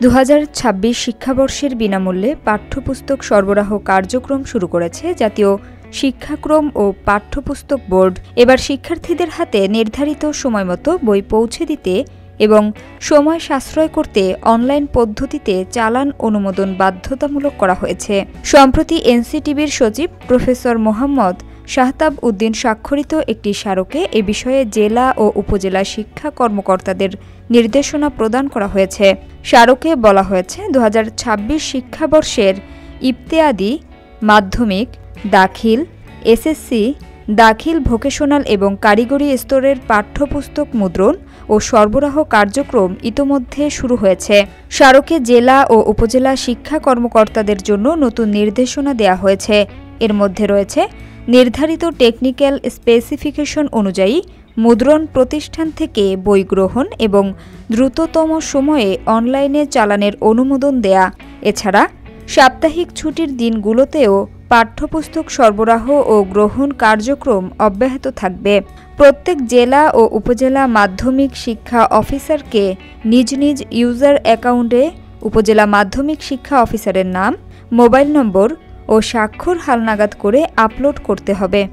2026 শিক্ষাবর্ষের বিনামূল্যে পাঠ্যপুস্তক সরবরাহ কার্যক্রম শুরু করেছে জাতীয় শিক্ষাক্রম ও পাঠ্যপুস্তক বোর্ড। এবার শিক্ষার্থীদের হাতে নির্ধারিত সময়মতো বই পৌঁছে দিতে এবং সময় সাশ্রয় করতে অনলাইন পদ্ধতিতে চালান অনুমোদন বাধ্যতামূলক করা হয়েছে। সম্প্রতি এনসিটিবির সচিব প্রফেসর মোহাম্মদ শাহতাব উদ্দিন স্বাক্ষরিত একটি স্মারকে এ বিষয়ে জেলা ও উপজেলা শিক্ষা কর্মকর্তাদের নির্দেশনা প্রদান করা হয়েছে। স্মারকে বলা হয়েছে 2026 শিক্ষাবর্ষের ইবতেদায়ী, মাধ্যমিক, দাখিল, এসএসসি, দাখিল ভোকেশনাল এবং কারিগরি স্তরের পাঠ্যপুস্তক মুদ্রণ ও সরবরাহ কার্যক্রম ইতোমধ্যে শুরু হয়েছে। স্মারকে জেলা ও উপজেলা শিক্ষা কর্মকর্তাদের জন্য নতুন নির্দেশনা দেওয়া হয়েছে। এর মধ্যে রয়েছে নির্ধারিত টেকনিক্যাল স্পেসিফিকেশন অনুযায়ী মুদ্রণ প্রতিষ্ঠান থেকে বই গ্রহণ এবং দ্রুততম সময়ে অনলাইনে চালানের অনুমোদন দেয়া। এছাড়া সাপ্তাহিক ছুটির দিনগুলোতেও পাঠ্যপুস্তক সরবরাহ ও গ্রহণ কার্যক্রম অব্যাহত থাকবে। প্রত্যেক জেলা ও উপজেলা মাধ্যমিক শিক্ষা অফিসারকে নিজ নিজ ইউজার অ্যাকাউন্টে উপজেলা মাধ্যমিক শিক্ষা অফিসারের নাম, মোবাইল নম্বর ও স্বাক্ষর হালনাগাদ করে আপলোড করতে হবে।